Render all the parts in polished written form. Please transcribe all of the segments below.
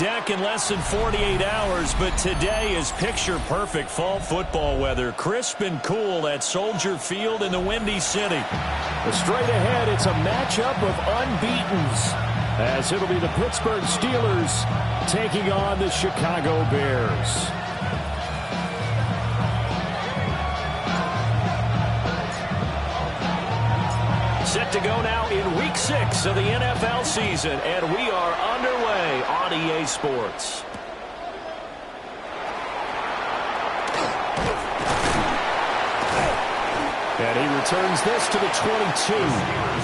deck in less than 48 hours, but today is picture-perfect fall football weather. Crisp and cool at Soldier Field in the Windy City. But straight ahead, it's a matchup of unbeatens, as it'll be the Pittsburgh Steelers taking on the Chicago Bears. Set to go now in Week 6 of the NFL season, and we are underway on EA Sports. And he returns this to the 22.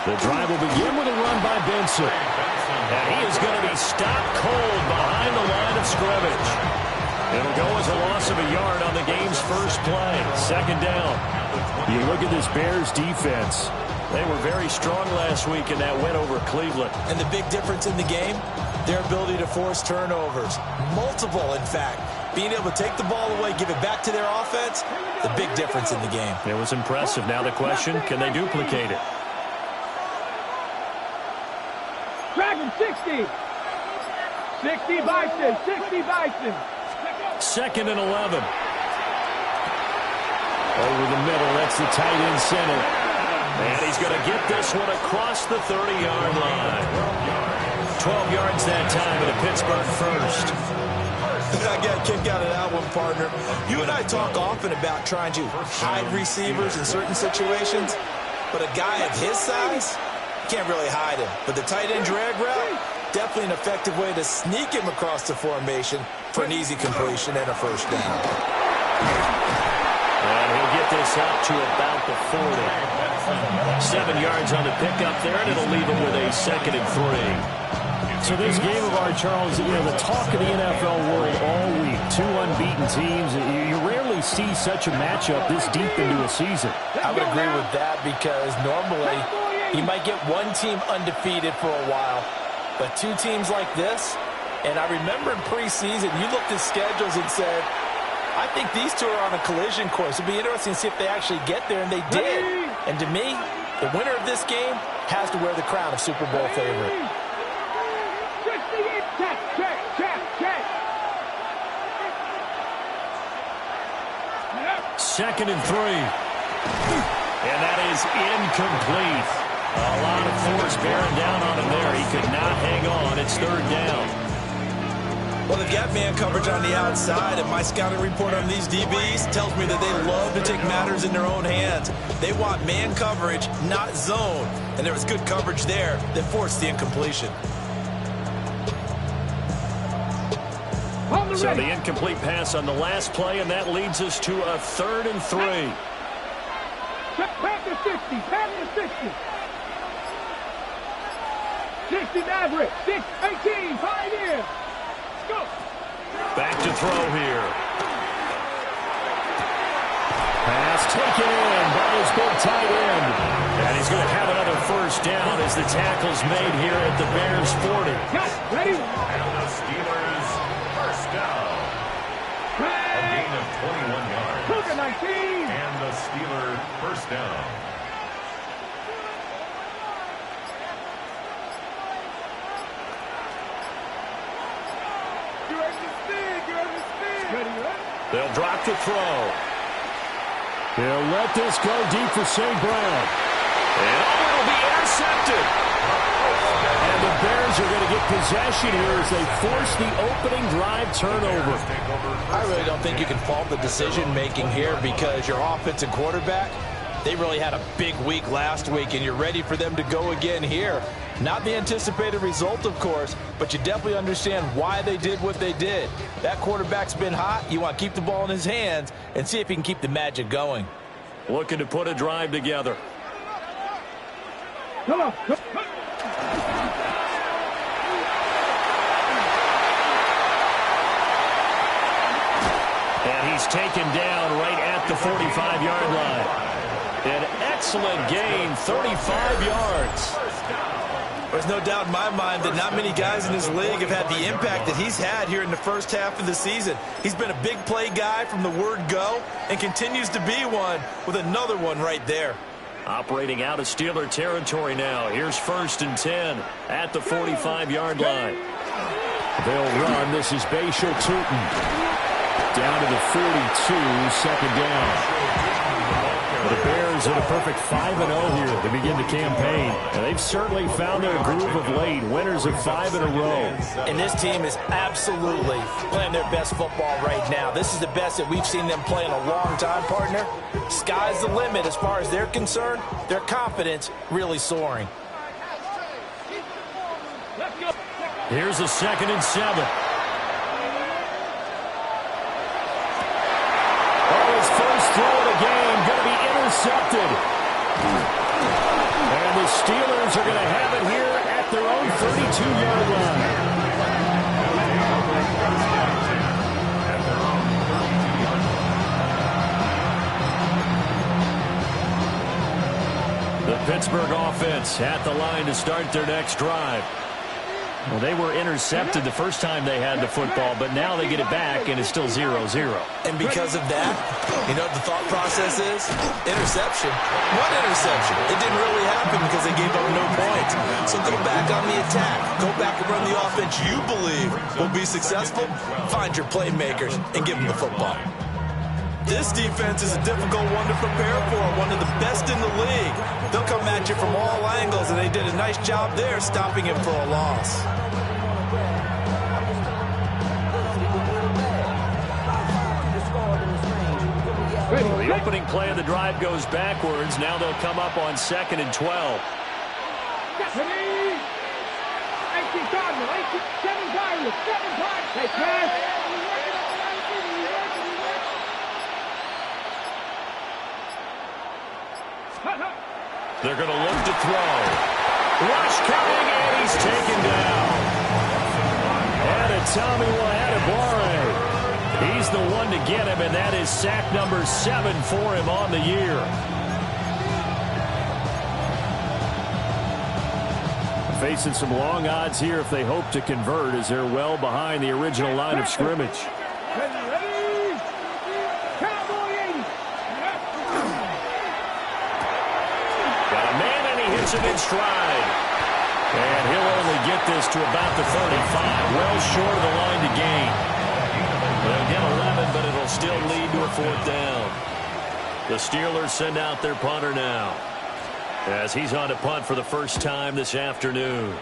The drive will begin with a run by Benson. And he is going to be stopped cold behind the line of scrimmage. It'll go as a loss of a yard on the game's first play. Second down. You look at this Bears defense. They were very strong last week in that win over Cleveland. And the big difference in the game, their ability to force turnovers. Multiple, in fact. Being able to take the ball away, give it back to their offense, the big difference in the game. It was impressive. Now the question, can they duplicate it? Dragon 60. 60 Bison. 60 Bison. Second and 11. Over the middle, that's the tight end center. And he's going to get this one across the 30-yard line. 12 yards that time at a Pittsburgh first. I got a kick out of that one, partner. You and I talk often about trying to hide receivers in certain situations, but a guy of his size, can't really hide him. But the tight end drag route, definitely an effective way to sneak him across the formation for an easy completion and a first down. And he'll get this out to about the 40. 7 yards on the pickup there, and it'll leave him with a 2nd and 3. So this game of ours, Charles, you know, the talk of the NFL world all week. Two unbeaten teams. You rarely see such a matchup this deep into a season. I would agree with that because normally you might get one team undefeated for a while, but two teams like this, and I remember in preseason, you looked at schedules and said, I think these two are on a collision course. It'll be interesting to see if they actually get there, and they did. And to me, the winner of this game has to wear the crown of Super Bowl favorite. Second and 3. And that is incomplete. A lot of force bearing down on him there. He could not hang on. It's third down. Well, they've got man coverage on the outside, and my scouting report on these DBs tells me that they love to take matters in their own hands. They want man coverage, not zone. And there was good coverage there that forced the incompletion. So the incomplete pass on the last play, and that leads us to a 3rd and 3. Panther 60. Panther 60. 60 Maverick. 6-18. 5 in. Go. Back to throw here. Pass taken in by his big tight end. And he's going to have another first down as the tackle's made here at the Bears 40. Ready? And the Steelers first down. A gain of 21 yards. Cougar 19. And the Steelers first down. You're in the spin. You're in the spin. Ready, right? They'll drop the throw. They'll let this go deep for St. Brown. And it'll be intercepted. And the Bears are going to get possession here as they force the opening drive turnover. I really don't think you can fault the decision-making here because your offensive quarterback, they really had a big week last week, and you're ready for them to go again here. Not the anticipated result, of course, but you definitely understand why they did what they did. That quarterback's been hot. You want to keep the ball in his hands and see if he can keep the magic going. Looking to put a drive together. Come on. taken down right at the 45-yard line. An excellent gain, 35 yards. There's no doubt in my mind that not many guys in this league have had the impact that he's had here in the first half of the season. He's been a big play guy from the word go and continues to be one with another one right there. Operating out of Steeler territory now. Here's 1st and 10 at the 45-yard line. They'll run. This is Bashal Tootin. Down to the 42, second down. The Bears at a perfect 5-0 here to begin the campaign. And they've certainly found their groove of late. Winners of 5 in a row. And this team is absolutely playing their best football right now. This is the best that we've seen them play in a long time, partner. Sky's the limit as far as they're concerned. Their confidence really soaring. Here's a 2nd and 7. His first throw of the game going to be intercepted. And the Steelers are going to have it here at their own 32-yard line. The Pittsburgh offense at the line to start their next drive. Well, they were intercepted the first time they had the football, but now they get it back, and it's still 0-0. And because of that, you know what the thought process is? Interception. What interception? It didn't really happen because they gave up no points. So go back on the attack. Go back and run the offense you believe will be successful. Find your playmakers and give them the football. This defense is a difficult one to prepare for, one of the best in the league. They'll come at you from all angles, and they did a nice job there stopping him for a loss. The opening play of the drive goes backwards. Now they'll come up on 2nd and 12. They're going to look to throw. Rush coming, and he's taken down. And a Tommy Adebawore. He's the one to get him, and that is sack number 7 for him on the year. Facing some long odds here if they hope to convert, as they're well behind the original line of scrimmage. Him in stride. And he'll only get this to about the 35. Well short of the line to gain. They'll get 11, but it'll still lead to a 4th down. The Steelers send out their punter now, as he's on to punt for the first time this afternoon.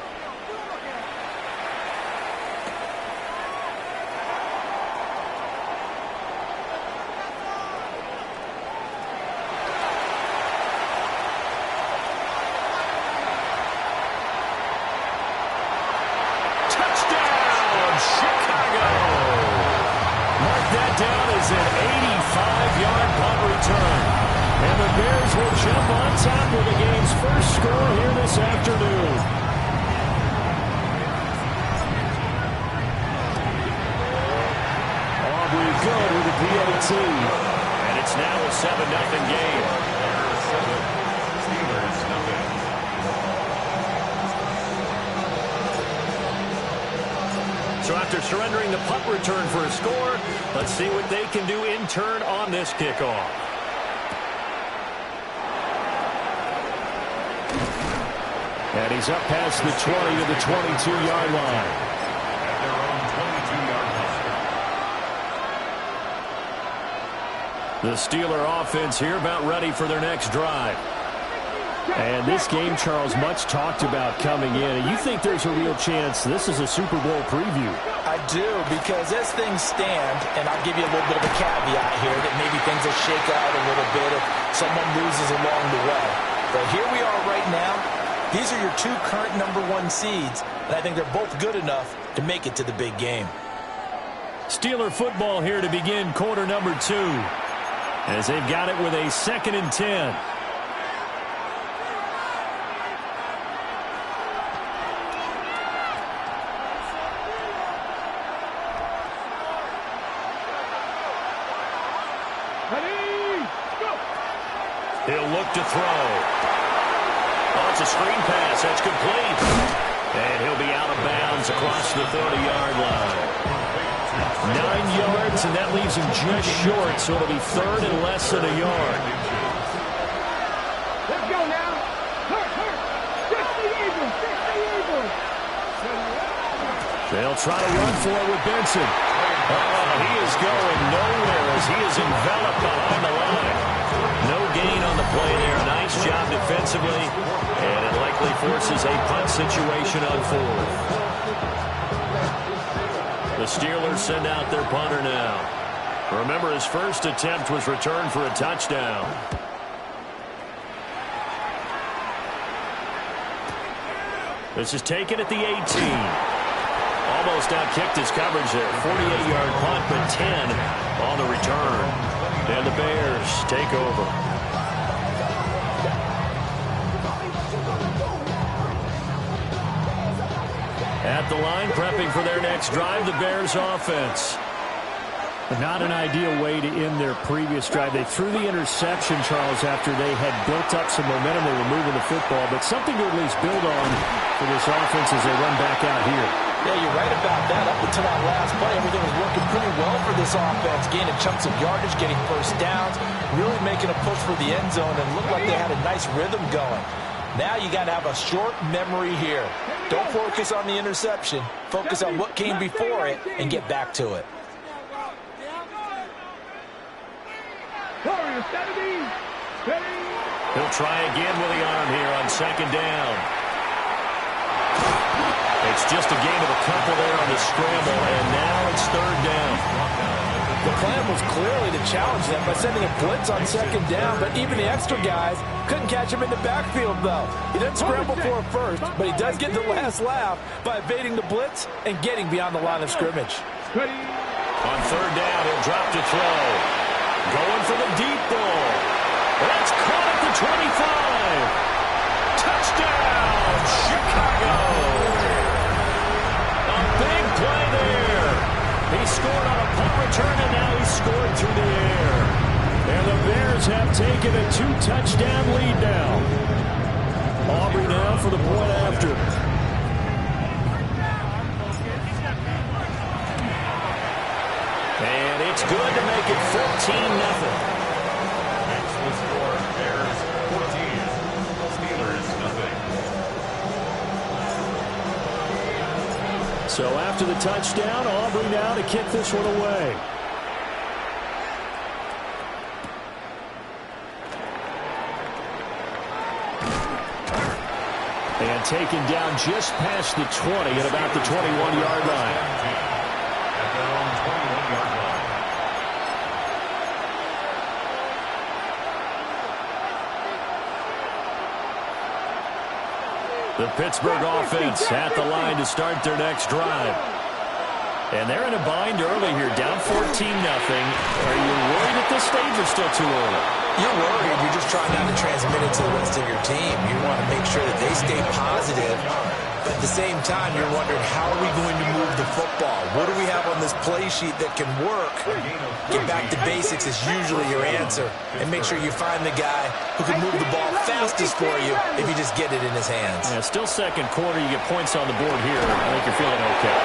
And it's now a 7-0 game. So after surrendering the punt return for a score, let's see what they can do in turn on this kickoff. And he's up past the 20 to the 22-yard line. The Steeler offense here about ready for their next drive. And this game, Charles, much talked about coming in. And you think there's a real chance this is a Super Bowl preview? I do, because as things stand, and I'll give you a little bit of a caveat here, that maybe things will shake out a little bit if someone loses along the way. But here we are right now. These are your 2 current #1 seeds, and I think they're both good enough to make it to the big game. Steeler football here to begin quarter number 2. As they've got it with a 2nd and 10. He'll look to throw. Oh, it's a screen pass. That's complete. And he'll be out of bounds across the 30-yard line. 9 yards, and that leaves him just short, so it'll be third and less than a yard. Let's go now. Hurt. 60 Eagles. They'll try to run for it with Benson. He is going nowhere as he is enveloped behind the line. No gain on the play there. Nice job defensively, and it likely forces a punt situation on fourth. The Steelers send out their punter now. Remember, his first attempt was returned for a touchdown. This is taken at the 18. Almost outkicked his coverage there. 48-yard punt, but 10 on the return. And the Bears take over. At the line, prepping for their next drive, the Bears offense. Not an ideal way to end their previous drive. They threw the interception, Charles, after they had built up some momentum. They were moving the football, but something to at least build on for this offense as they run back out here. Yeah, you're right about that. Up until that last play, everything was working pretty well for this offense. Gaining chunks of yardage, getting first downs, really making a push for the end zone, and looked like they had a nice rhythm going. Now you got to have a short memory here. Don't focus on the interception. Focus on what came before it and get back to it. He'll try again with the arm here on second down. It's just a gain of a couple there on the scramble, and now it's third down. The plan was clearly to challenge them by sending a blitz on second down, but even the extra guys couldn't catch him in the backfield, though. He didn't scramble for it first, but he does get the last laugh by evading the blitz and getting beyond the line of scrimmage. On third down, he'll drop to throw. Going for the deep ball. That's caught at the 25. Touchdown, Chicago. A big play there. He scored on a punt return, and now he's scored through the air. And the Bears have taken a 2-touchdown lead now. Aubrey now for the point after. And it's good to make it 14-0. Actual score, Bears 14, Steelers nothing. So after the touchdown, Aubrey now to kick this one away. And taken down just past the 20 at about the 21-yard line. At their own 21-yard line. The Pittsburgh offense at the line to start their next drive. And they're in a bind early here, down 14-0. Are you worried at this stage or still too early? You're worried. You're just trying not to transmit it to the rest of your team. You want to make sure that they stay positive. But at the same time, you're wondering, how are we going to move the football? What do we have on this play sheet that can work? Get back to basics is usually your answer. And make sure you find the guy who can move the ball fastest for you if you just get it in his hands. Yeah, still second quarter. You get points on the board here. I think you're feeling okay.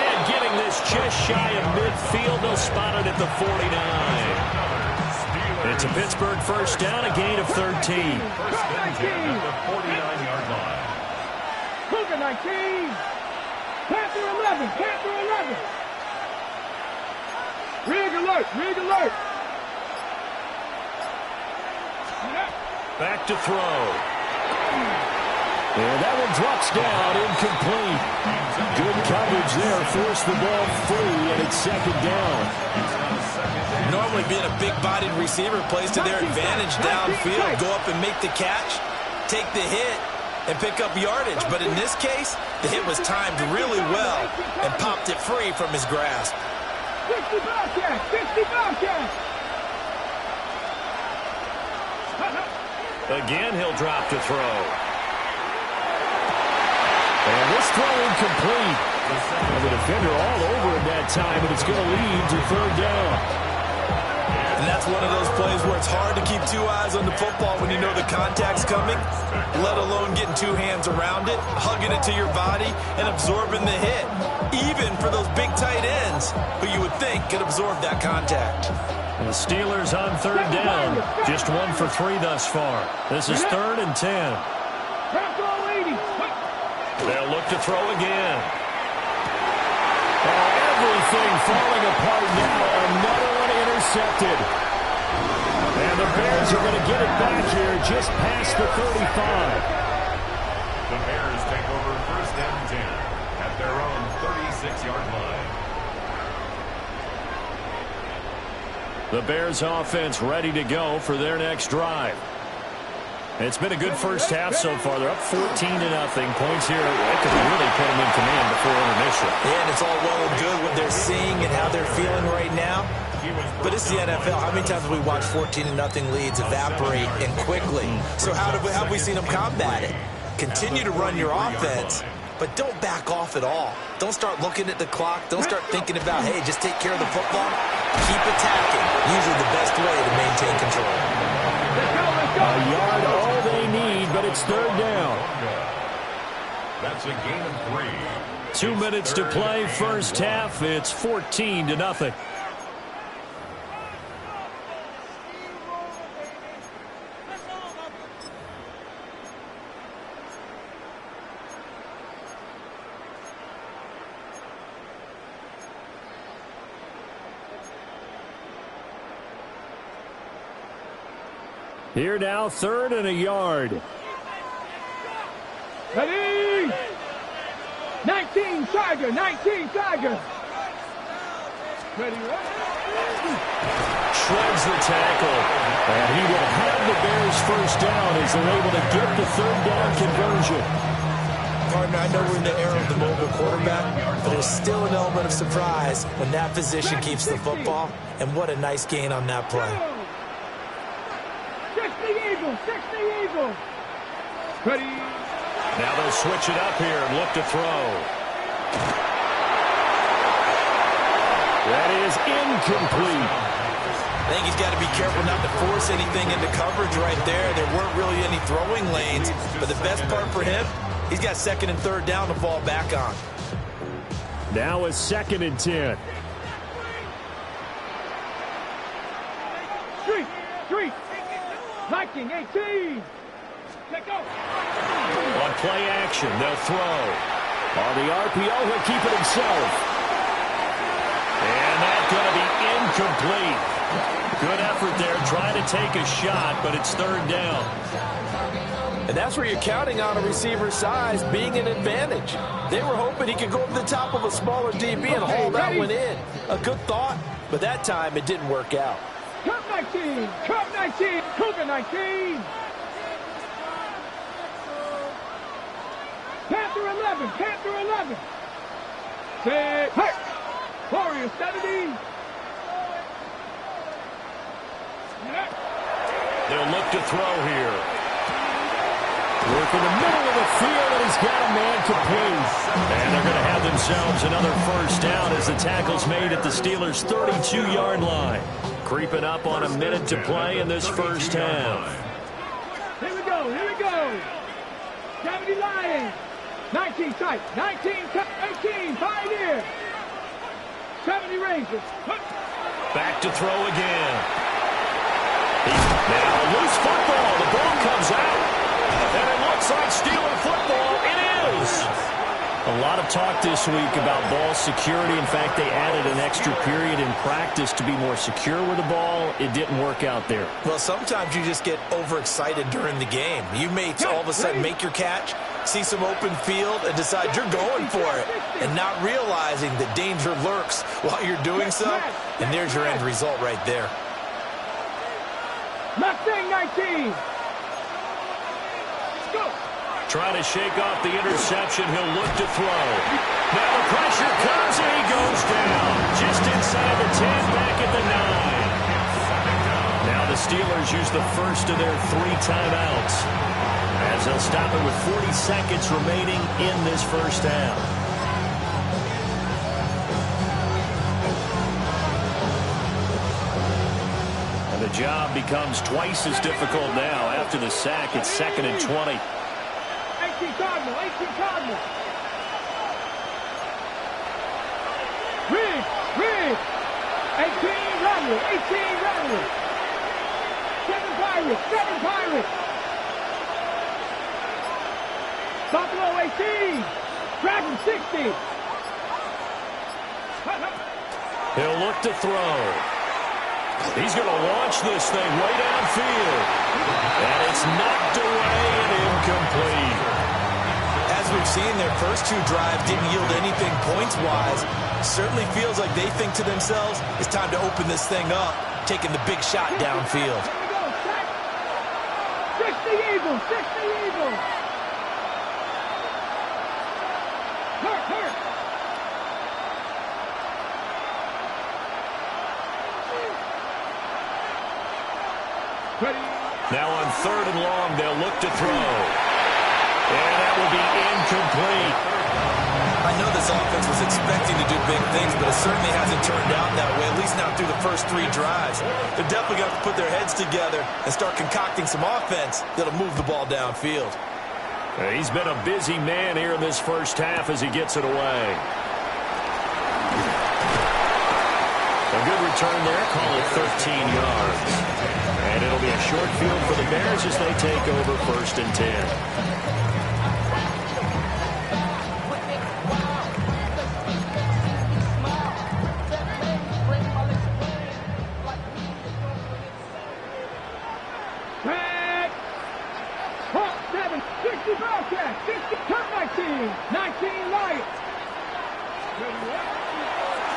And getting this just shy of midfield. They'll spot it at the 49. It's a Pittsburgh first down, a gain of 13. First and 10 at the 49-yard line. Cougar 19. Panther 11. Panther 11. Rig alert. Rig alert. Back to throw. And that one drops down, incomplete. Good coverage there, forced the ball free, and it's second down. Normally being a big-bodied receiver plays to their advantage downfield. Go up and make the catch, take the hit, and pick up yardage. But in this case, the hit was timed really well and popped it free from his grasp. 60 Bobcats. 60 Bobcats. Again, he'll drop to throw. And this throw incomplete. And the defender all over him that time, but it's going to lead to third down. And that's one of those plays where it's hard to keep two eyes on the football when you know the contact's coming, let alone getting two hands around it, hugging it to your body, and absorbing the hit, even for those big tight ends who you would think could absorb that contact. The Steelers on third down. Just 1 for 3 thus far. This is 3rd and 10. They'll look to throw again. Everything falling apart now. Another one intercepted. And the Bears are going to get it back here just past the 35. The Bears take over 1st and 10 at their own 36-yard line. The Bears offense ready to go for their next drive. It's been a good first half so far. They're up 14-0. Points here. That could really put them in command before intermission. Yeah, and it's all well and good what they're seeing and how they're feeling right now. But it's the NFL. How many times have we watched 14-0 leads evaporate and quickly? So how have we seen them combat it? Continue to run your offense, but don't back off at all. Don't start looking at the clock. Don't start thinking about, hey, just take care of the football. Keep attacking. Usually the best way to maintain control. A yard, all they need, but it's 3rd down. That's a gain of 3. 2 minutes to play, first half. It's 14-0. Here now, 3rd and a yard. Ready? 19 Tiger, 19 Tiger. Ready, Shreds the tackle. And he will have the Bears first down as they're able to get the 3rd down conversion. Partner, I know we're in the era of the mobile quarterback, but there's still an element of surprise when that position keeps the football, and what a nice gain on that play. 60 Eagles. Ready? Now they'll switch it up here and look to throw. That is incomplete. I think he's got to be careful not to force anything into coverage right there. There weren't really any throwing lanes, but the best part for him, he's got 2nd and 3rd down to fall back on. Now a 2nd and 10. Street. 19, 18. Let go. On play action, they'll throw. On the RPO, he'll keep it himself. And that's going to be incomplete. Good effort there, trying to take a shot, but it's 3rd down. And that's where you're counting on a receiver's size being an advantage. They were hoping he could go over the top of a smaller DB and haul that one in. A good thought, but that time it didn't work out. Cup 19, Cougar 19. Panther 11. Say, hey, Warrior 70. They'll look to throw here. Work in the middle of the field, and he's got a man complete. And they're going to have themselves another first down as the tackle's made at the Steelers' 32-yard line. Creeping up on a minute to play in this first half. Here we go. 70 Lions. 19 tight. 19 tight. 18 Pioneer. 70 Rangers. Back to throw again. Now a loose football. The ball comes out. And it looks like Steeler football. It is. A lot of talk this week about ball security. In fact, they added an extra period in practice to be more secure with the ball. It didn't work out there. Well, sometimes you just get overexcited during the game. You may all of a sudden make your catch, see some open field, and decide you're going for it, and not realizing that danger lurks while you're doing so. And there's your end result right there. Mustang 19. Go. Trying to shake off the interception. He'll look to throw. Now the pressure comes, and he goes down. Just inside the 10, back at the 9. Now the Steelers use the first of their 3 timeouts, as they'll stop it with 40 seconds remaining in this first half. The job becomes twice as difficult now. After the sack, it's 2nd and 20. 18 Cardinal, 18 Cardinal. Reed, 18 Ronald, 18 Ronald. 7 Pirates, 7 Pirates. Buffalo 18, Dragon 60. He'll look to throw. He's going to launch this thing way downfield. And it's knocked away and incomplete. As we've seen, their first 2 drives didn't yield anything points-wise. Certainly feels like they think to themselves, it's time to open this thing up, taking the big shot downfield. 60 Eagles, 60 Eagles. Hurt. Now on 3rd and long, they'll look to throw. And that will be incomplete. I know this offense was expecting to do big things, but it certainly hasn't turned out that way, at least not through the first 3 drives. They're definitely going to have to put their heads together and start concocting some offense that'll move the ball downfield. He's been a busy man here in this first half as he gets it away. A good return there, call it 13 yards. And it'll be a short field for the Bears as they take over 1st and 10.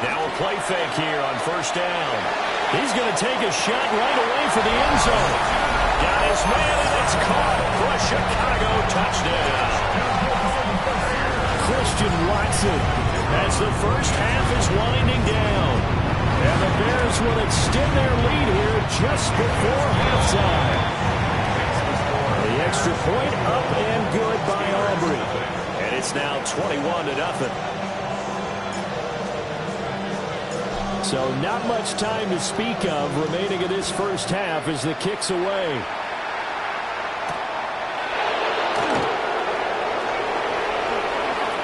Now a play fake here on 1st down. He's going to take a shot right away for the end zone. Got his man, and it's caught for a Chicago touchdown. Christian Watson as the first half is winding down. And the Bears will extend their lead here just before halftime. The extra point up and good by Aubrey. And it's now 21-0. So not much time to speak of remaining in this first half as the kick's away.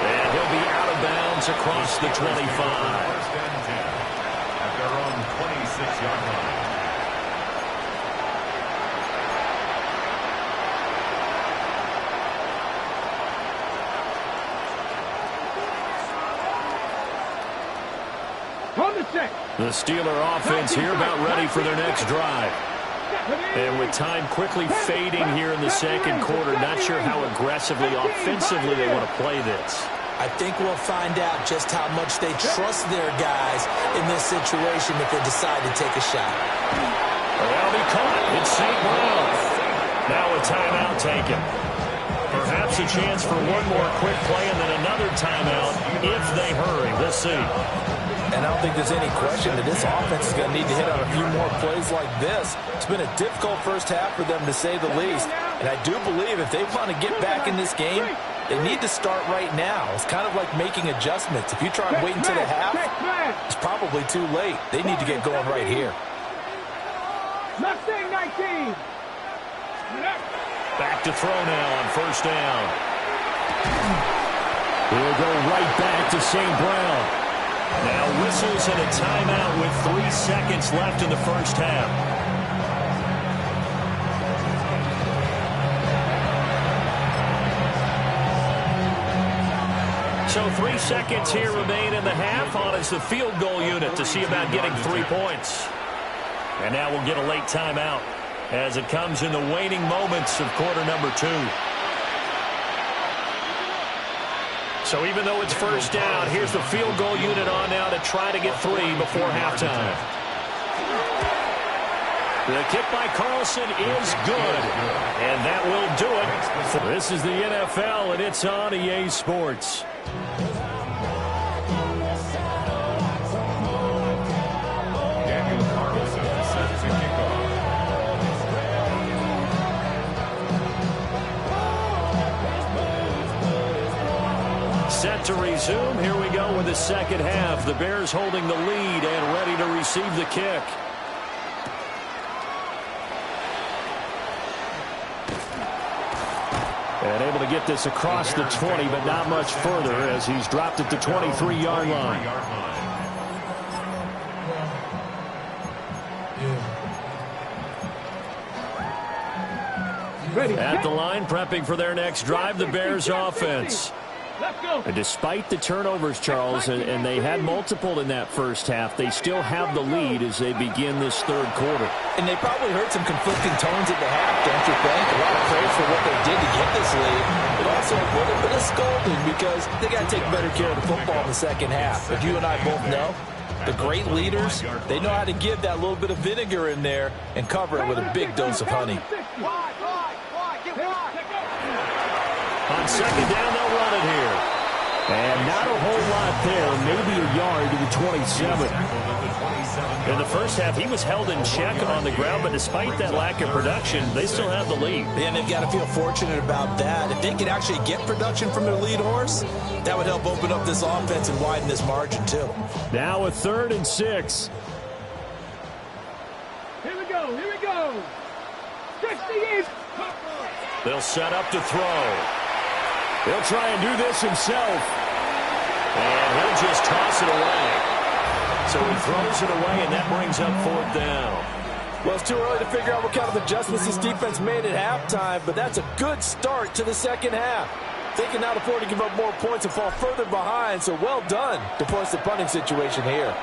And he'll be out of bounds across the 25. 1st and 10 at their own 26-yard line. The Steeler offense here about ready for their next drive. And with time quickly fading here in the 2nd quarter, not sure how aggressively, offensively they want to play this. I think we'll find out just how much they trust their guys in this situation if they decide to take a shot. That'll be caught. It's St. Brown. Now a timeout taken. Perhaps a chance for one more quick play and then another timeout if they hurry. We'll see. And I don't think there's any question that this offense is going to need to hit on a few more plays like this. It's been a difficult first half for them, to say the least. And I do believe if they want to get back in this game, they need to start right now. It's kind of like making adjustments. If you try and wait until the half, it's probably too late. They need to get going right here. Mustang 19. Back to throw now on 1st down. He'll go right back to St. Brown. Now whistles and a timeout with 3 seconds left in the first half. So 3 seconds here remain in the half. On is the field goal unit to see about getting 3 points. And now we'll get a late timeout as it comes in the waning moments of quarter number 2. So even though it's 1st down, here's the field goal unit on now to try to get 3 before halftime. The kick by Carlson is good, and that will do it. This is the NFL, and it's on EA Sports. Set to resume. Here we go with the second half. The Bears holding the lead and ready to receive the kick. able to get this across the 20, but not much further as he's dropped at the 23-yard line. At the line, prepping for their next drive, the Bears offense. And despite the turnovers, Charles, and they had multiple in that first half, they still have the lead as they begin this third quarter. And they probably heard some conflicting tones at the half, don't you think? A lot of praise for what they did to get this lead, but also a little bit of scolding because they got to take better care of the football in the second half. But you and I both know the great leaders, they know how to give that little bit of vinegar in there and cover it with a big dose of honey. On second down, they'll run it here. And not a whole lot there, maybe a yard to the 27. In the first half, he was held in check on the ground, but despite that lack of production, they still have the lead. And they've got to feel fortunate about that. If they could actually get production from their lead horse, that would help open up this offense and widen this margin, too. Now a 3rd and 6. Here we go. Here we go. 68. They'll set up to throw. He'll try and do this himself. And he'll just toss it away. So he throws it away, and that brings up 4th down. Well, it's too early to figure out what kind of adjustments this defense made at halftime, but that's a good start to the second half. They can now afford to give up more points and fall further behind, so well done to force the punting situation here.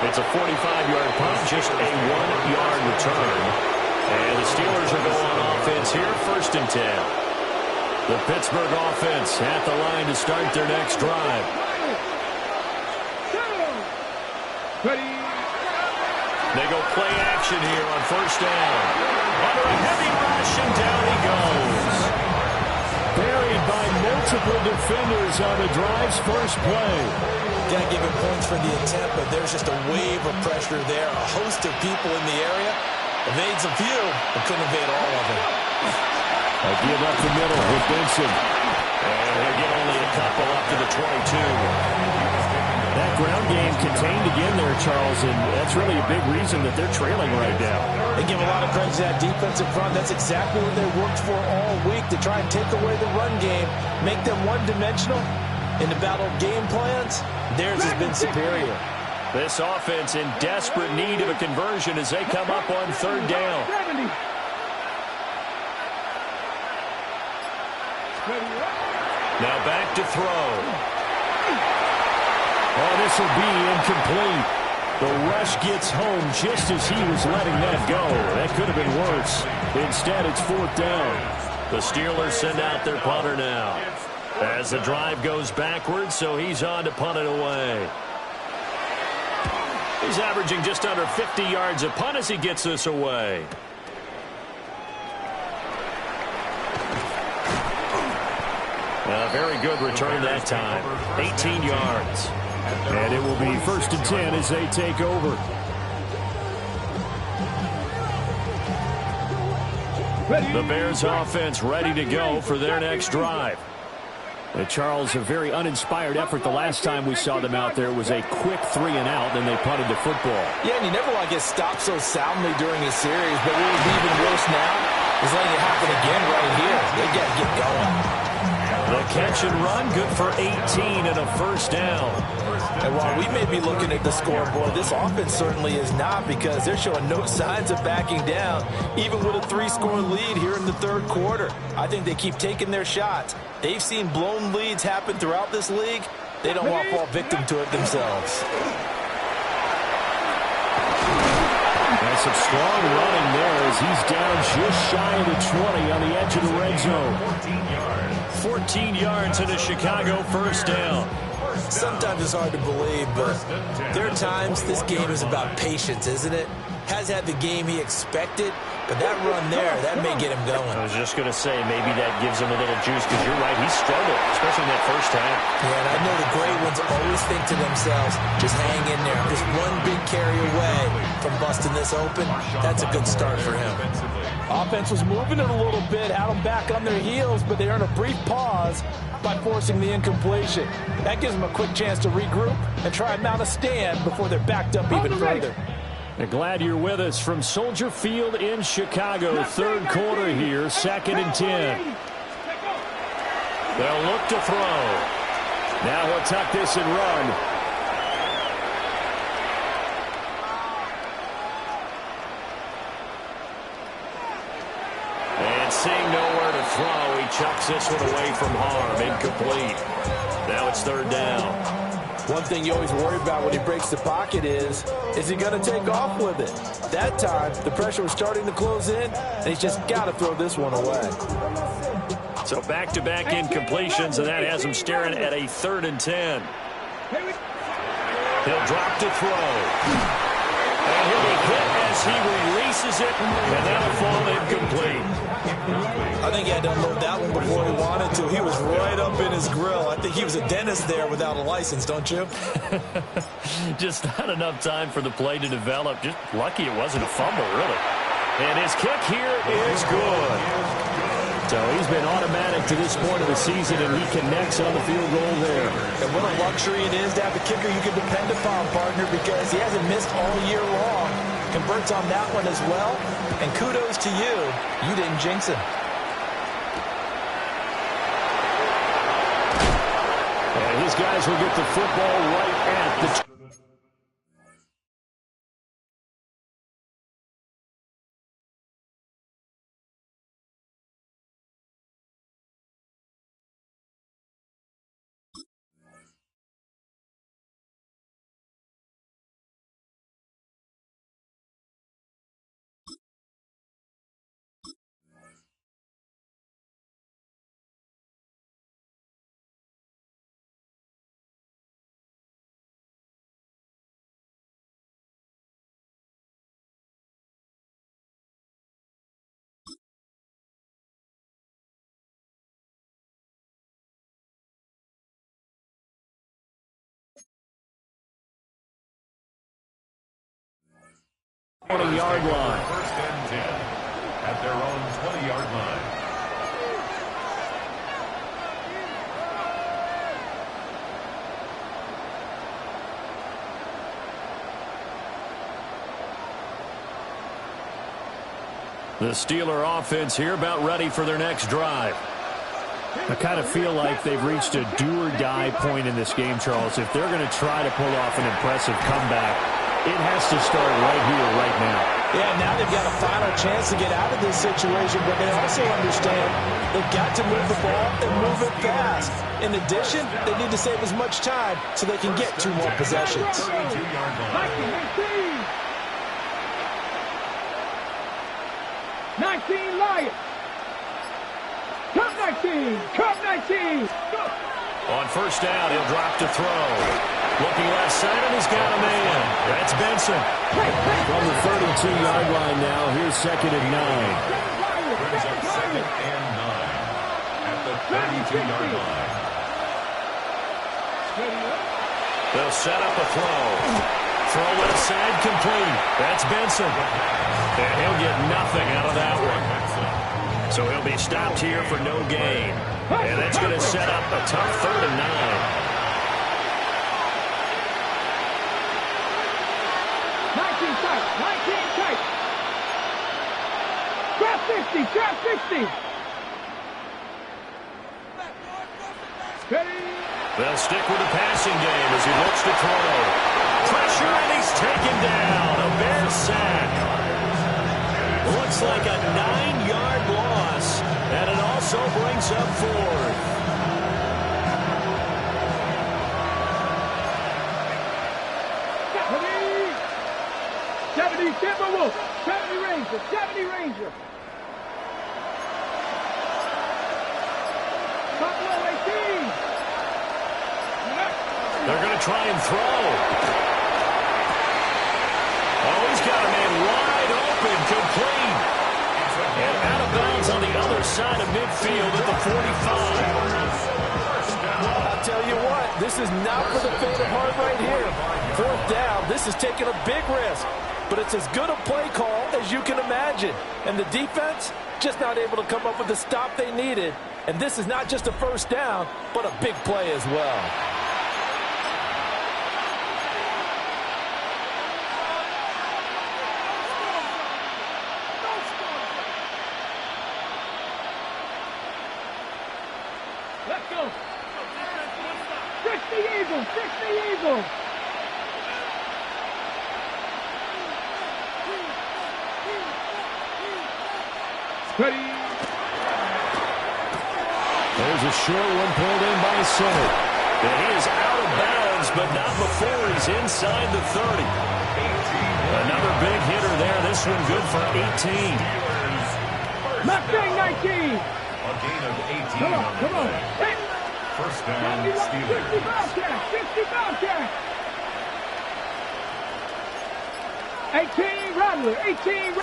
It's a 45-yard punt, just a 1-yard return. And the Steelers are going on offense here, 1st and 10. The Pittsburgh offense at the line to start their next drive. They go play action here on 1st down. Under a heavy rush, and down he goes. Buried by multiple defenders on the drive's first play. Got to give him points for the attempt, but there's just a wave of pressure there. A host of people in the area. Evades a few, but couldn't evade all of them. A give up the middle with Benson. And they get only a couple up to the 22. That ground game contained again there, Charles, and that's really a big reason that they're trailing right now. They give a lot of credit to that defensive front. That's exactly what they worked for all week, to try and take away the run game, make them one-dimensional. In the battle of game plans, theirs has been superior. This offense in desperate need of a conversion as they come up on 3rd down. Now back to throw. Oh, this will be incomplete. The rush gets home just as he was letting that go. That could have been worse. Instead, it's 4th down. The Steelers send out their punter now. As the drive goes backwards, so he's on to punt it away. He's averaging just under 50 yards a punt as he gets this away. A very good return that time. 18 yards. And it will be 1st and 10 as they take over. The Bears offense ready to go for their next drive. Charles, a very uninspired effort the last time we saw them out there was a quick 3 and out, then they punted the football. Yeah, and you never want to get stopped so soundly during a series, but what would be even worse now is letting it happen again right here. They got to get going. The catch and run, good for 18 and a 1st down. And while we may be looking at the scoreboard, this offense certainly is not, because they're showing no signs of backing down, even with a 3-score lead here in the 3rd quarter. I think they keep taking their shots. They've seen blown leads happen throughout this league. They don't want to fall victim to it themselves. And some strong running there as he's down just shy of the 20 on the edge of the red zone. 14 yards and a Chicago 1st down. Sometimes it's hard to believe, but there are times this game is about patience, isn't it? Has had the game he expected, but that run there, that may get him going. I was just going to say, maybe that gives him a little juice, because you're right, he struggled, especially in that first half. Yeah, and I know the great ones always think to themselves, just hang in there. Just one big carry away from busting this open. That's a good start for him. Offense was moving it a little bit, had them back on their heels, but they earned a brief pause by forcing the incompletion. That gives them a quick chance to regroup and try and mount a stand before they're backed up even further. Glad you're with us from Soldier Field in Chicago. Third quarter here, 2nd and 10. They'll look to throw. Now he'll tuck this and run. And seeing nowhere to throw, he chucks this one away from harm. Incomplete. Now it's 3rd down. One thing you always worry about when he breaks the pocket is he going to take off with it? That time, the pressure was starting to close in, and he's just got to throw this one away. So back-to-back incompletions, and that has him staring at a 3rd and 10. He'll drop to throw. And he'll be hit as he releases it, and that'll fall incomplete. I think he had to unload that one before he wanted to. He was right up in his grill. I think he was a dentist there without a license, don't you? Just not enough time for the play to develop. Just lucky it wasn't a fumble, really. And his kick here is good. So he's been automatic to this point of the season, and he connects on the field goal there. And what a luxury it is to have a kicker you can depend upon, partner, because he hasn't missed all year long. Converts on that one as well. And kudos to you. You didn't jinx him. And his guys will get the football right at the Yard line. 1st and 10 at their own 20-yard line. The Steeler offense here about ready for their next drive. I kind of feel like they've reached a do-or-die point in this game, Charles. If they're going to try to pull off an impressive comeback, it has to start right here, right now. Yeah, now they've got a final chance to get out of this situation, but they also understand they've got to move the ball and move it fast. In addition, they need to save as much time so they can get 2 more possessions. 32-yard line. 19 Lions. Come 19. Come 19. Go. On 1st down, he'll drop to throw. Looking left side, and he's got a man. That's Benson. From the 32-yard line now, here's 2nd and 9. Brings up 2nd and 9 at the 32-yard line. They'll set up a throw. Throw left side complete. That's Benson. And he'll get nothing out of that one. So he'll be stopped here for no gain. And that's going to set up a tough 3rd and 9. 19 tight. 19 tight. Drop 50. Drop 50. They'll stick with the passing game as he looks to throw. Pressure, and he's taken down. A Bears sack. Looks like a 9-yard loss, and it also brings up 4th. Timberwolf, 70 Ranger, 70 Ranger. Buffalo 18. They're going to try and throw. Oh, he's got a man wide open, complete. And out of bounds on the other side of midfield at the 45. I'll tell you what, this is not for the faint of heart right here. 4th down, this is taking a big risk. But it's as good a play call as you can imagine. And the defense just not able to come up with the stop they needed. And this is not just a 1st down, but a big play as well. Let's go. 60 Eagles, 60 Eagles. Ready. There's a short one pulled in by center. And he is out of bounds, but not before he's inside the 30. Another big hitter there. This one good for 18. Mustang 19. A gain of 18. Come on, come on. Hey. First down, Steelers. 50 Bobcats, 50 Bobcats. 18 Rattler, 18.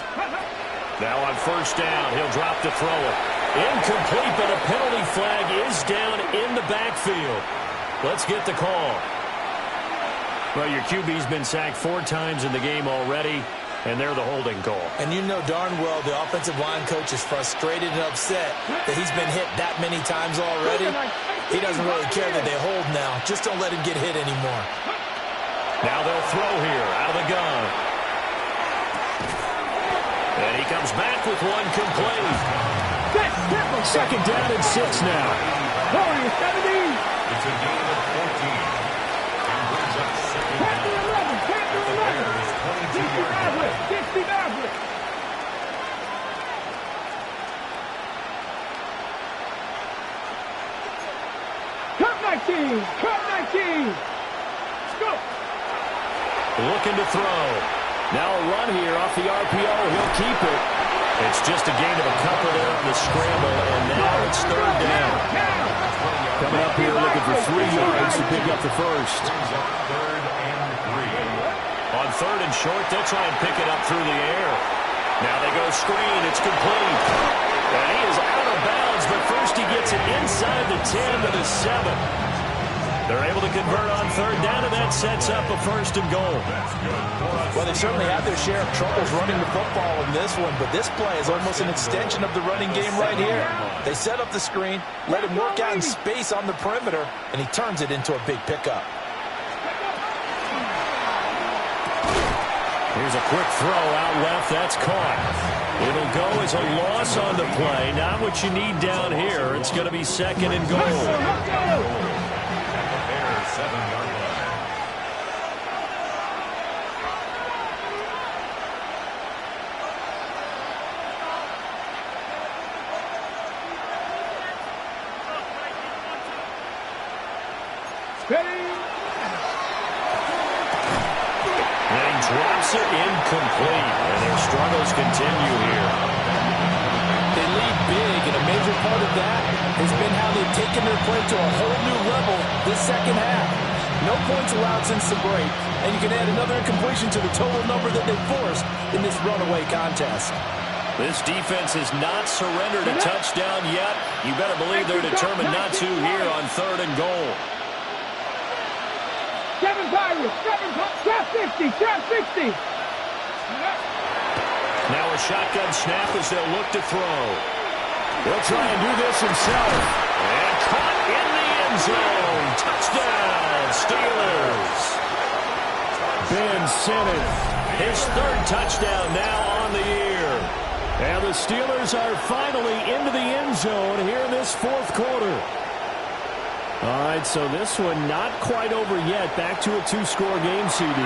Now on first down, he'll drop to throw it. Incomplete, but a penalty flag is down in the backfield. Let's get the call. Well, your QB's been sacked 4 times in the game already, and they're the holding call. And you know darn well the offensive line coach is frustrated and upset that he's been hit that many times already. He doesn't really care that they hold now. Just don't let him get hit anymore. Now they'll throw here out of the gun. And he comes back with one complete. Second down and 6 now. 40, 70. It's a gain of 14. And brings up second down. 10 to 11, 10 to 11. 60 Maverick, 60 Maverick. Cut 19, cut 19. Let's go. Looking to throw. Now a run here off the RPO. He'll keep it. It's just a gain of a couple there on the scramble, and now it's third down. Coming up here looking for 3 yards to pick up the first. Brings up third and 3. On third and short, they'll try and pick it up through the air. Now they go screen. It's complete. And he is out of bounds, but first he gets it inside the 10 to the 7. They're able to convert on third down, and that sets up a first and goal. Well, they certainly have their share of troubles running the football in this one, but this play is almost an extension of the running game right here. They set up the screen, let him work out in space on the perimeter, and he turns it into a big pickup. Here's a quick throw out left. That's caught. It'll go as a loss on the play. Not what you need down here. It's going to be second and goal. 7-yard line. Ready. And he drops it incomplete. And their struggles continue here. They lead big, and a major part of that has been how they've taken their play to a whole new level this second half. No points allowed since the break, and you can add another incompletion to the total number that they forced in this runaway contest. This defense has not surrendered a touchdown yet. You better believe they're determined not to here on third and goal. 7 Pirates, 7 Trap 50, Trap 60. Now a shotgun snap as they'll look to throw. He'll try and do this himself. And caught in the end zone. Touchdown, Steelers. Ben Simmons. His third touchdown now on the year. And the Steelers are finally into the end zone here in this fourth quarter. All right, so this one not quite over yet. Back to a 2-score game, CD.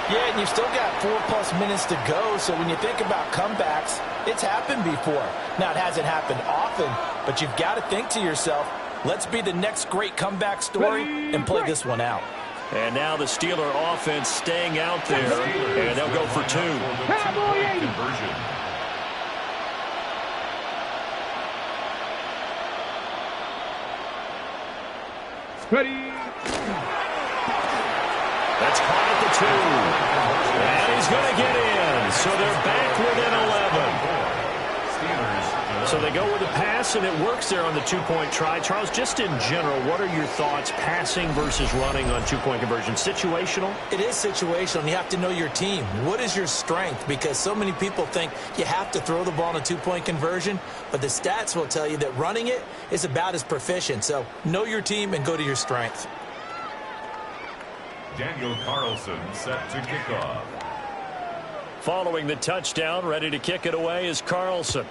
Yeah, and you've still got 4+ minutes to go, so when you think about comebacks, it's happened before. Now, it hasn't happened often, but you've got to think to yourself, let's be the next great comeback story and play this one out. And now the Steeler offense staying out there, and they'll go for 2. Conversion. Ready. That's caught at the 2. And he's going to get in. So they're back within 11. So they go with a pass, and it works there on the 2-point try. Charles, just in general, what are your thoughts passing versus running on 2-point conversion? Situational? It is situational, and you have to know your team. What is your strength? Because so many people think you have to throw the ball in a 2-point conversion, but the stats will tell you that running it is about as proficient. So know your team and go to your strength. Daniel Carlson set to kick off. Following the touchdown, ready to kick it away is Carlson.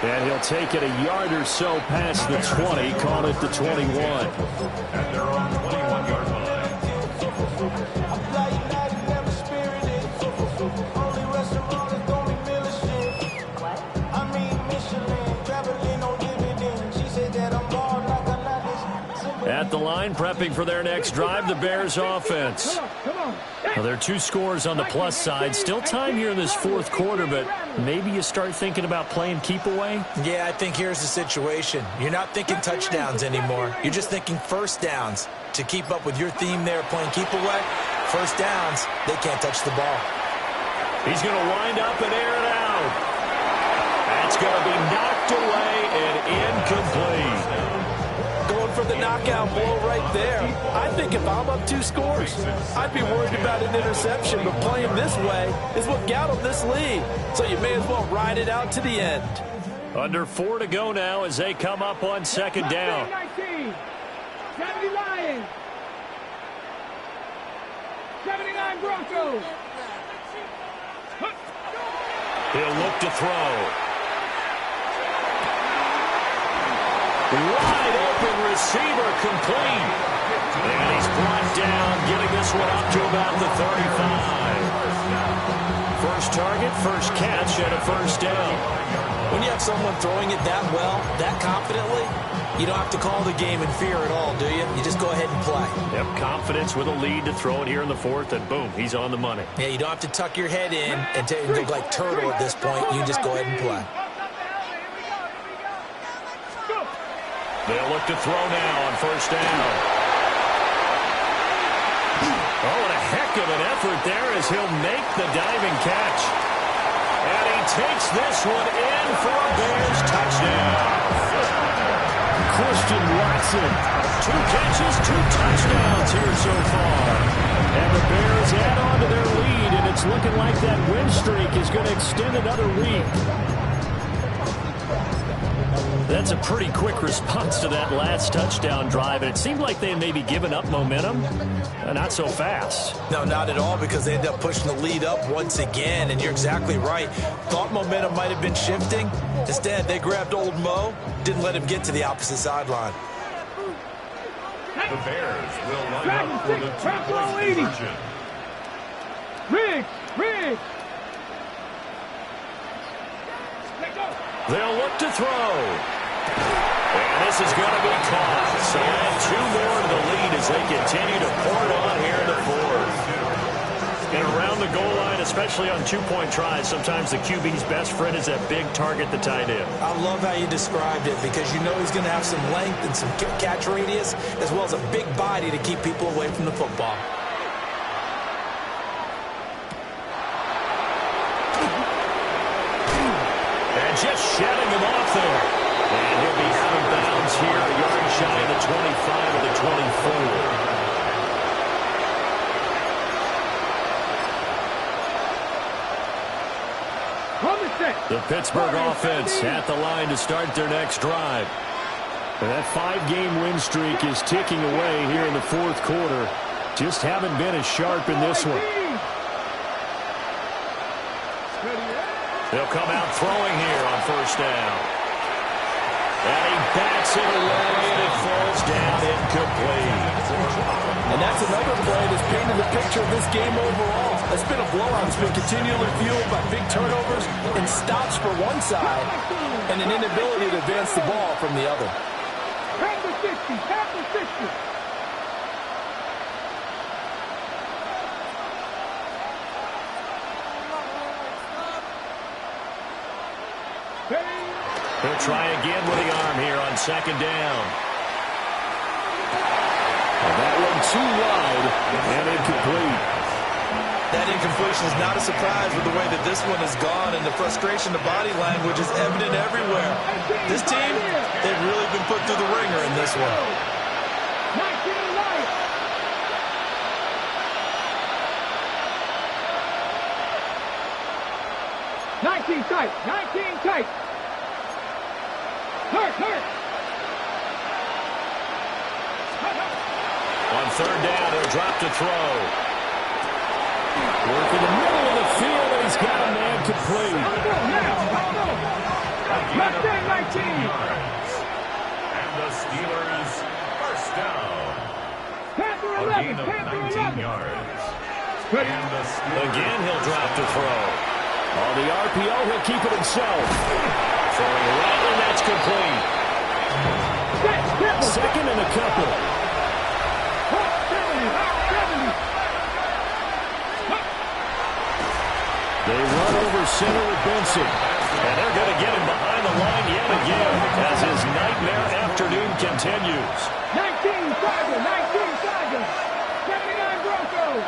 And he'll take it a yard or so past the 20, call it the 21. At their own 21-yard line. At the line, prepping for their next drive, the Bears offense. Now, there are 2 scores on the plus side. Still time here in this fourth quarter, but maybe you start thinking about playing keep away? Yeah, I think here's the situation. You're not thinking touchdowns anymore. You're just thinking first downs. To keep up with your theme there, playing keep away, first downs, they can't touch the ball. He's going to wind up and air it out. That's going to be knocked away and incomplete. Going for the knockout blow right there. I think if I'm up 2 scores, I'd be worried about an interception, but playing this way is what got them this lead. So you may as well ride it out to the end. Under 4 to go now as they come up on second down. 70 Lions. 79 Broncos. He'll look to throw. Wide open receiver complete. And he's brought down, getting this one up to about the 35. First target, first catch, and a first down. When you have someone throwing it that well, that confidently, you don't have to call the game in fear at all, do you? You just go ahead and play. Yep, confidence with a lead to throw it here in the fourth, and boom, he's on the money. Yeah, you don't have to tuck your head in and look like turtle at this point. You just go ahead and play. They'll look to throw now on first down. Oh, and a heck of an effort there as he'll make the diving catch. And he takes this one in for a Bears touchdown. Christian Watson, 2 catches, 2 touchdowns here so far. And the Bears add on to their lead, and it's looking like that win streak is going to extend another week. That's a pretty quick response to that last touchdown drive, and it seemed like they had maybe given up momentum. Not so fast. No, not at all, because they ended up pushing the lead up once again, and you're exactly right. Thought momentum might have been shifting. Instead, they grabbed old Mo, didn't let him get to the opposite sideline. The Bears will line up for the 2-point conversion. Riggs. They'll look to throw. And this is going to be caught. So add 2 more to the lead as they continue to pour it on here in the fourth. And around the goal line, especially on 2-point tries, sometimes the QB's best friend is that big target, the tight end. I love how you described it, because you know he's going to have some length and some catch radius, as well as a big body to keep people away from the football. And just shedding him off there. And he'll be out of bounds here, a yard shy of the 25 or the 24. The Pittsburgh offense at the line to start their next drive. And that 5-game win streak is ticking away here in the fourth quarter. Just haven't been as sharp in this one. They'll come out throwing here on first down. And he bats it away, and it falls down incomplete. And that's another play that's painted the picture of this game overall. It's been a blowout. It's been continually fueled by big turnovers and stops for one side and an inability to advance the ball from the other. Panther 60. He'll try again with the arm here on second down. And that one too wide and incomplete. That incompletion is not a surprise with the way that this one has gone, and the frustration, the body language is evident everywhere. This team, they've really been put through the ringer in this one. 19 tight. Hurt. On third down, he'll drop to throw. Work in the middle of the field, and he's got a man complete. gain of 19 yards. And the Steelers. Again, he'll drop to throw. On the RPO, he'll keep it himself. Throwing right, and that's complete. Second and a couple. They run over center with Benson. And they're going to get him behind the line yet again as his nightmare afternoon continues. 19 Tigers, 19 Tigers, 79 Broncos.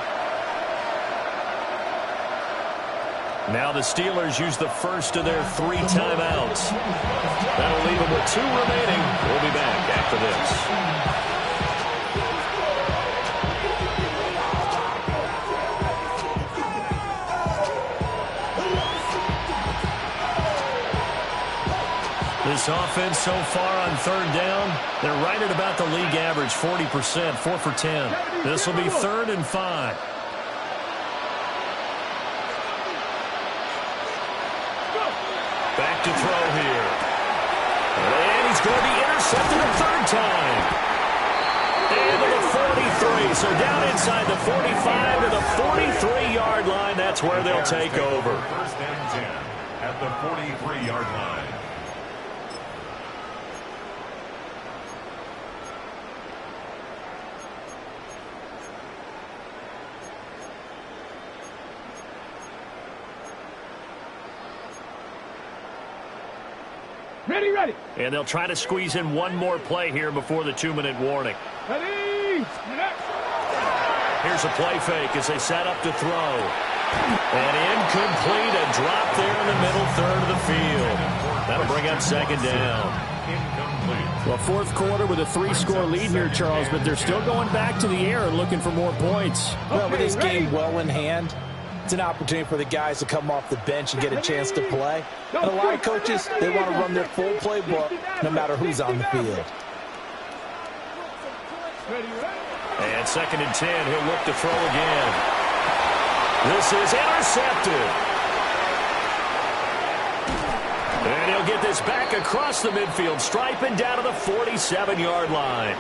Now the Steelers use the first of their 3 timeouts. That'll leave them with 2 remaining. We'll be back after this. This offense so far on third down, they're right at about the league average, 40%, 4 for 10. This will be 3rd and 5. Back to throw here. And he's going to be intercepted a 3rd time. And to the 43. So down inside the 45 to the 43-yard line. That's where they'll take over. 1st and 10 at the 43-yard line. Ready, ready. And they'll try to squeeze in one more play here before the 2-minute warning. Ready. Here's a play fake as they set up to throw. And incomplete, a drop there in the middle third of the field. That'll bring up 2nd down. Incomplete. Well, 4th quarter with a 3-score lead here, Charles, but they're still going back to the air and looking for more points. Well, with this game well in hand, it's an opportunity for the guys to come off the bench and get a chance to play. And a lot of coaches, they want to run their full playbook no matter who's on the field. And 2nd and 10, he'll look to throw again. This is intercepted. And he'll get this back across the midfield stripe and down to the 47-yard line.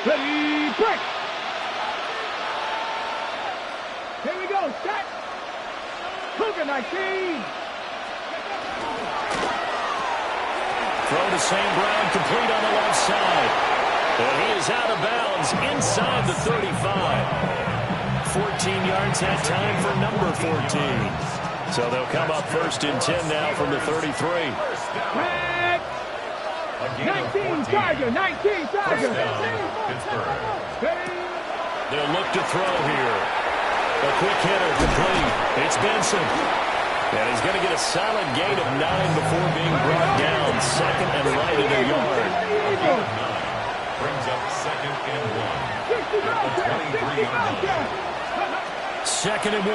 Ready, break. Here we go, set. Cougar 19. Throw to St. Brown, complete on the left side. And he is out of bounds inside the 35. 14 yards that time for number 14. So they'll come up 1st and 10 now from the 33. Break. 19 Tiger, 19 Tiger. They'll look to throw here. A quick hitter, complete. It's Benson. And he's going to get a solid gain of 9 before being brought down. 2nd and right of their yard. Brings up 2nd and 1 at the 23-yard line. 2nd and 1.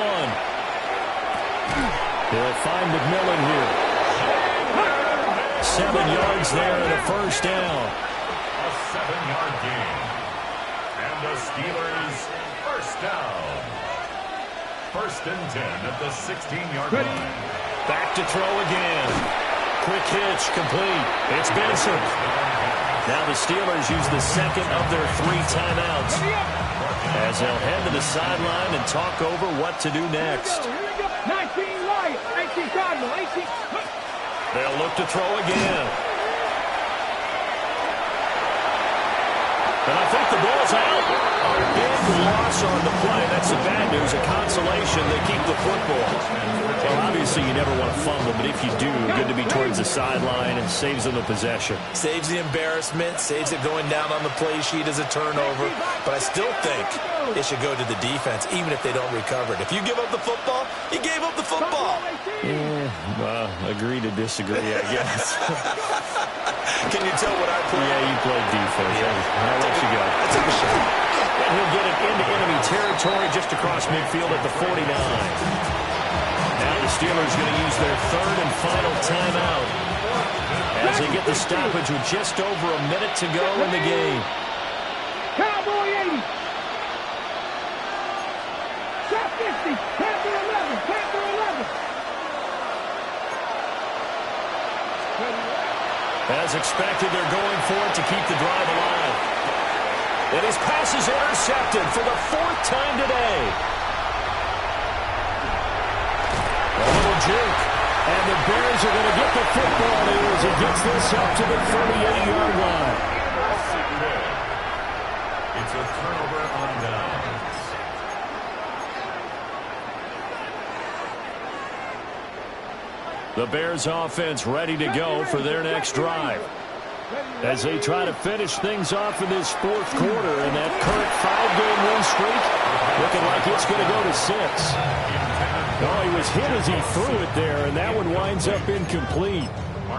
They'll find McMillan here. 7 yards there and a 1st down. A 7-yard gain. And the Steelers 1st down. 1st and 10 at the 16-yard line. Back to throw again. Quick hitch, complete. It's Benson. Now the Steelers use the 2nd of their 3 timeouts as they'll head to the sideline and talk over what to do next. 19 Lion, 18 Cardinal, 18. They'll look to throw again. And I think the ball's out. A big loss on the play. That's the bad news. A consolation. They keep the football. Well, obviously you never want to fumble, but if you do, good to be towards the sideline and saves them the possession. Saves the embarrassment, saves it going down on the play sheet as a turnover. But I still think it should go to the defense, even if they don't recover it. If you give up the football, you gave up the football. Well, agree to disagree, I guess. Can you tell what I played? Yeah, you played defense. Yeah. I'll let you go. I took a shot. And he'll get it into enemy territory just across midfield at the 49. Now the Steelers going to use their 3rd and final timeout. as they get the stoppage with just over a minute to go in the game. Cowboy 80. Shot 50. Panther 11. Panther 11. As expected, they're going for it to keep the drive alive. And his pass is intercepted for the 4th time today. A little juke. And the Bears are going to get the football here as he gets this up to the 38-yard line. It's a turnover on downs. The Bears offense ready to go for their next drive, as they try to finish things off in this 4th quarter, and that current 5-game win streak looking like it's going to go to 6. Oh, he was hit as he threw it there, and that one winds up incomplete.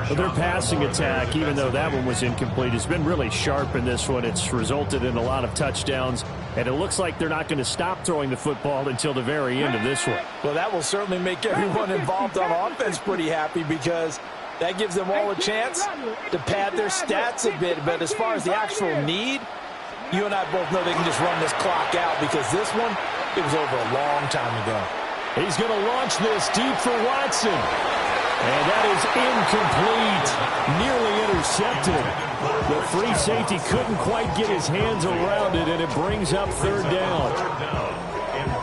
But their passing attack, even though that one was incomplete, has been really sharp in this one. It's resulted in a lot of touchdowns, and it looks like they're not going to stop throwing the football until the very end of this one. Well, that will certainly make everyone involved on offense pretty happy, because that gives them all a chance to pad their stats a bit. But as far as the actual need, you and I both know they can just run this clock out, because this one, it was over a long time ago. He's going to launch this deep for Watson. And that is incomplete. Nearly intercepted. The free safety couldn't quite get his hands around it, and it brings up 3rd down.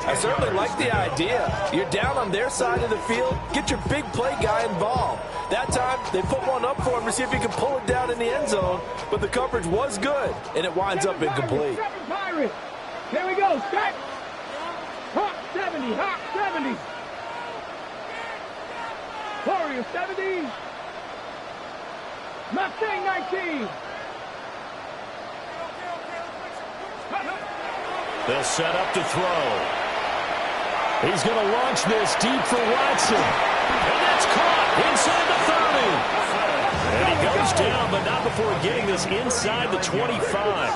I certainly like the idea. You're down on their side of the field. Get your big play guy involved. That time, they put one up for him to see if he could pull it down in the end zone. But the coverage was good, and it winds up incomplete. Here we go, strike. Hawk 70, Hawk 70. Warrior 70. Mustang 19. They'll set up to throw. He's going to launch this deep for Watson. And that's caught inside the 30. And he goes down, but not before getting this inside the 25.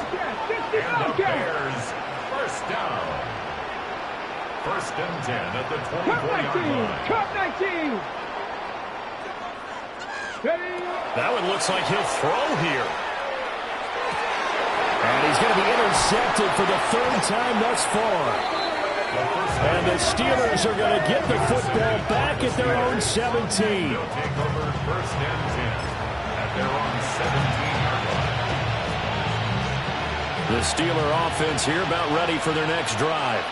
And the Bears, 1st down. 1st and 10 at the 24-yard line. Cup 19. That one looks like he'll throw here. And he's going to be intercepted for the 3rd time thus far. And the Steelers are going to get the football back at their own 17. They'll take over 1st and 10 at their own 17-yard line. The Steeler offense here about ready for their next drive.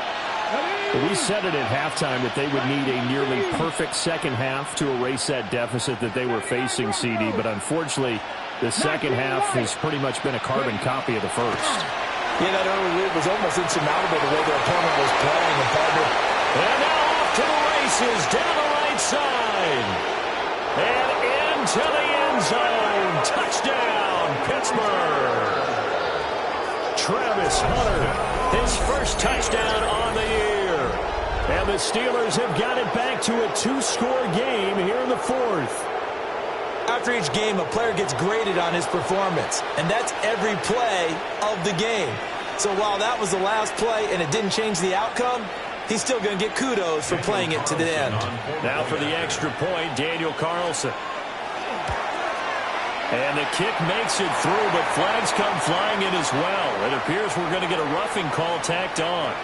We said it at halftime that they would need a nearly perfect second half to erase that deficit that they were facing, CD. But unfortunately, the second half has pretty much been a carbon copy of the first. Yeah, that early lead was almost insurmountable the way their opponent was playing. And now off to the races down the right side. And into the end zone. Touchdown, Pittsburgh. Travis Hunter, his first touchdown on the year. And the Steelers have got it back to a 2-score game here in the 4th. After each game, a player gets graded on his performance, and that's every play of the game. So while that was the last play and it didn't change the outcome, he's still going to get kudos for playing it to the end. Now for the extra point, Daniel Carlson. And the kick makes it through, but flags come flying in as well. It appears we're going to get a roughing call tacked on.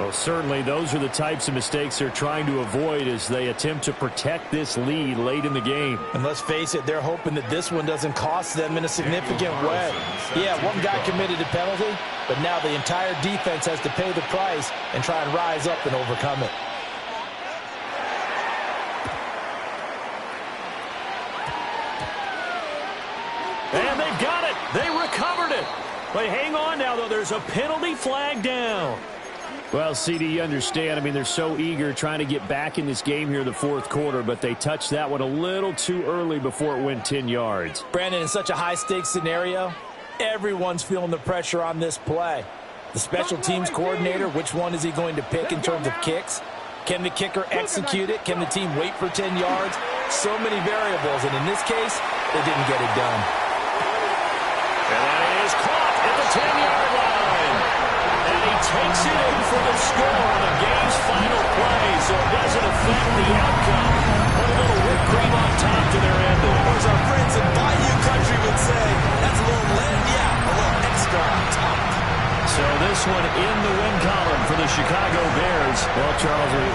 Well, certainly those are the types of mistakes they're trying to avoid as they attempt to protect this lead late in the game. And let's face it, they're hoping that this one doesn't cost them in a significant way. Yeah, one guy committed a penalty, but now the entire defense has to pay the price and try and rise up and overcome it. And they've got it. They recovered it. But hang on now, though. There's a penalty flag down. Well, CD, you understand. I mean, they're so eager trying to get back in this game here in the 4th quarter, but they touched that one a little too early before it went 10 yards. Brandon, in such a high-stakes scenario, everyone's feeling the pressure on this play. The special teams coordinator, which one is he going to pick in terms of kicks? Can the kicker execute it? Can the team wait for 10 yards? So many variables, and in this case, they didn't get it done. And that is caught at the 10-yard line. And he takes it in for the score on the game's final play, so it doesn't affect the outcome. Put a little whipped cream on top to their ending. as our friends in Bayou Country would say, that's a little a little extra on top. So this one in the win column for the Chicago Bears. Well, Charles,